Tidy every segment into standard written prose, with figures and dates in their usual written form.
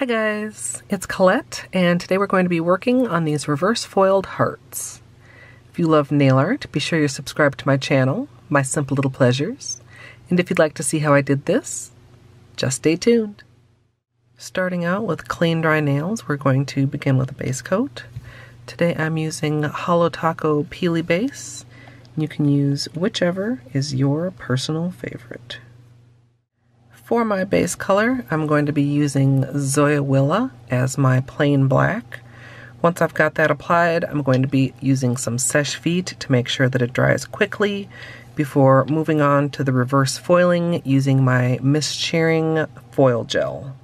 Hi guys, it's Colette, and today we're going to be working on these reverse foiled hearts. If you love nail art, be sure you're subscribed to my channel, My Simple Little Pleasures, and if you'd like to see how I did this, just stay tuned. Starting out with clean dry nails, we're going to begin with a base coat. Today I'm using Holo Taco Peely Base. You can use whichever is your personal favorite. For my base color, I'm going to be using Zoya Willa as my plain black. Once I've got that applied, I'm going to be using some Seche Vite to make sure that it dries quickly before moving on to the reverse foiling using my Misscheering foil gel.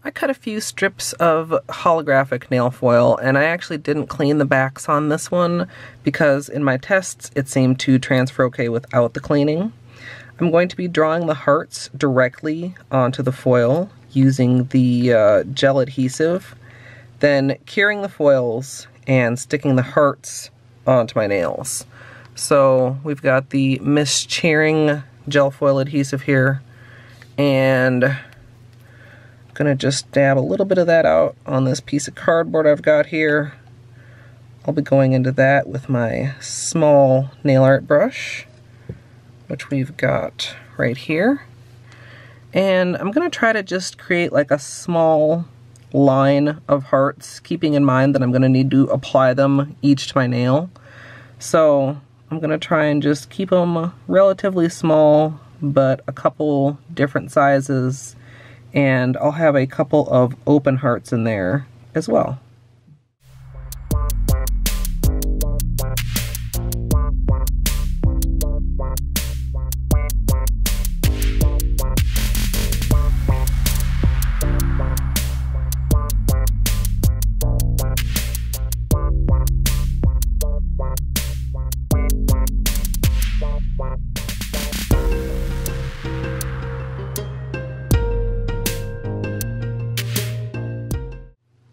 I cut a few strips of holographic nail foil, and I actually didn't clean the backs on this one because in my tests it seemed to transfer okay without the cleaning. I'm going to be drawing the hearts directly onto the foil using the gel adhesive, then curing the foils and sticking the hearts onto my nails. So we've got the Misscheering gel foil adhesive here, and gonna just dab a little bit of that out on this piece of cardboard I've got here. I'll be going into that with my small nail art brush, which we've got right here. And I'm gonna try to just create like a small line of hearts, keeping in mind that I'm gonna need to apply them each to my nail. So I'm gonna try and just keep them relatively small, but a couple different sizes, and I'll have a couple of open hearts in there as well.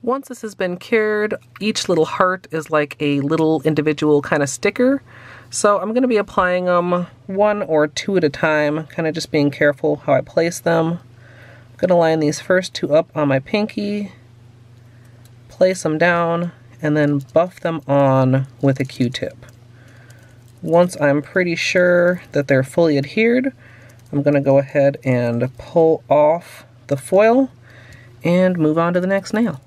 Once this has been cured, each little heart is like a little individual kind of sticker. So I'm going to be applying them one or two at a time, kind of just being careful how I place them. I'm going to line these first two up on my pinky, place them down, and then buff them on with a Q-tip. Once I'm pretty sure that they're fully adhered, I'm going to go ahead and pull off the foil and move on to the next nail.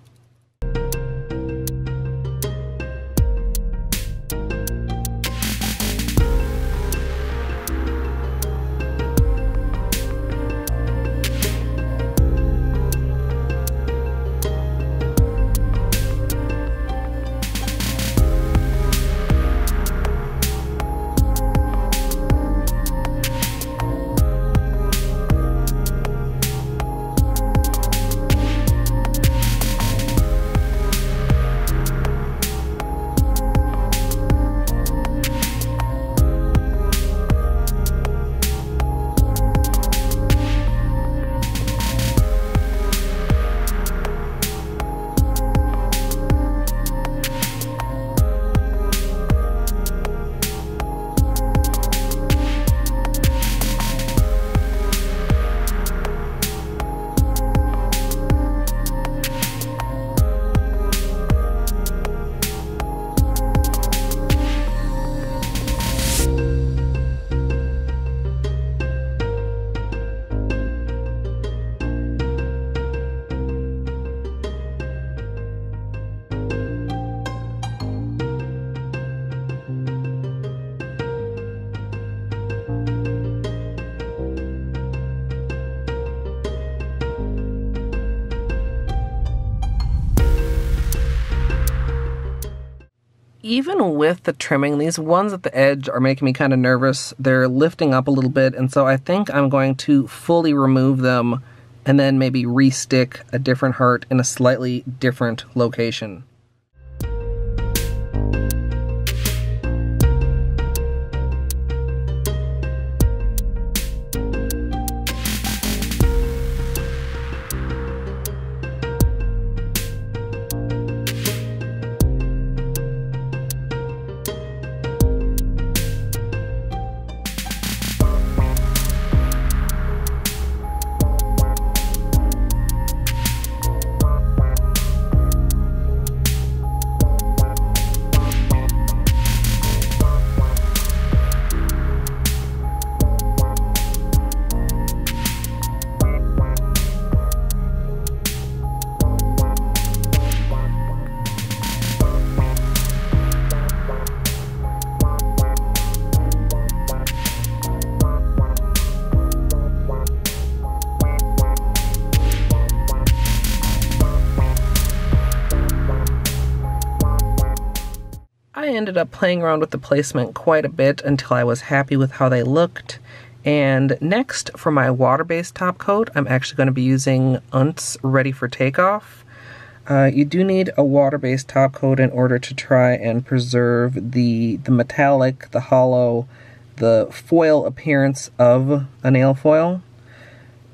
even with the trimming, these ones at the edge are making me kind of nervous. They're lifting up a little bit, and so I think I'm going to fully remove them and then maybe re-stick a different heart in a slightly different location. I ended up playing around with the placement quite a bit until I was happy with how they looked. And next, for my water-based top coat, I'm actually going to be using Unt's Ready for Takeoff. You do need a water-based top coat in order to try and preserve the metallic, the hollow, the foil appearance of a nail foil.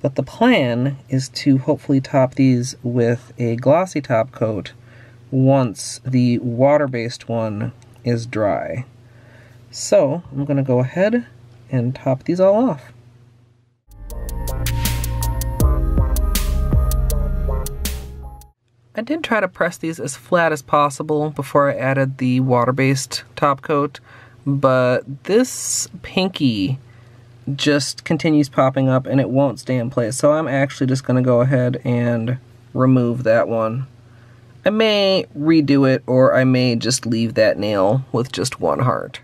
But the plan is to hopefully top these with a glossy top coat once the water-based one is dry. So I'm going to go ahead and top these all off. I did try to press these as flat as possible before I added the water-based top coat, but this pinky just continues popping up and it won't stay in place. So I'm actually just going to go ahead and remove that one. I may redo it, or I may just leave that nail with just one heart.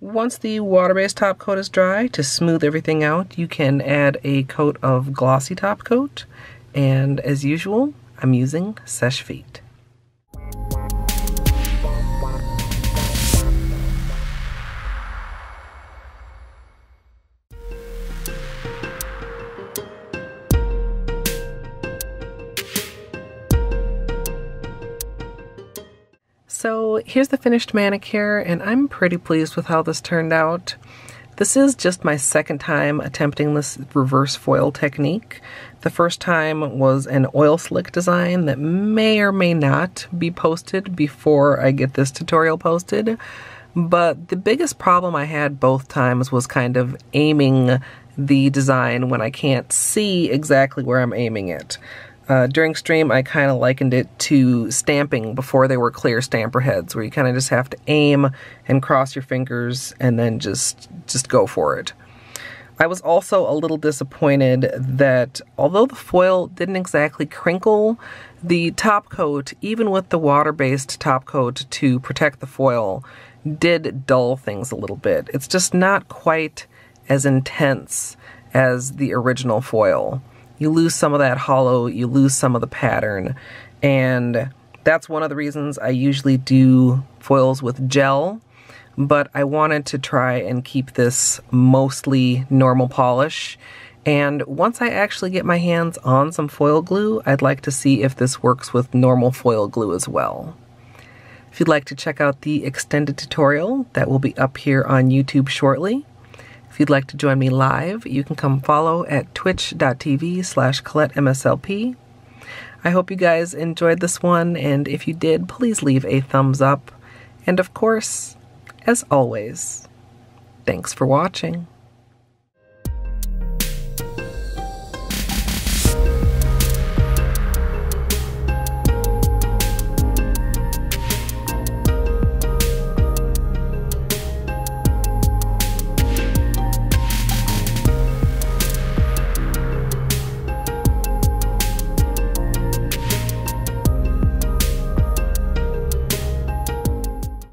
Once the water-based top coat is dry, to smooth everything out, you can add a coat of glossy top coat. And as usual, I'm using Seche Vite. So here's the finished manicure, and I'm pretty pleased with how this turned out. This is just my second time attempting this reverse foil technique. The first time was an oil slick design that may or may not be posted before I get this tutorial posted. But the biggest problem I had both times was kind of aiming the design when I can't see exactly where I'm aiming it. During stream, I kind of likened it to stamping before they were clear stamper heads, where you kind of just have to aim and cross your fingers and then just go for it. I was also a little disappointed that although the foil didn't exactly crinkle, the top coat, even with the water-based top coat to protect the foil, did dull things a little bit. It's just not quite as intense as the original foil. You lose some of that hollow, you lose some of the pattern, and that's one of the reasons I usually do foils with gel, but I wanted to try and keep this mostly normal polish, and once I actually get my hands on some foil glue, I'd like to see if this works with normal foil glue as well. If you'd like to check out the extended tutorial, that will be up here on YouTube shortly. If you'd like to join me live, you can come follow at twitch.tv/ColetteMSLP. I hope you guys enjoyed this one, and if you did, please leave a thumbs up. And of course, as always, thanks for watching.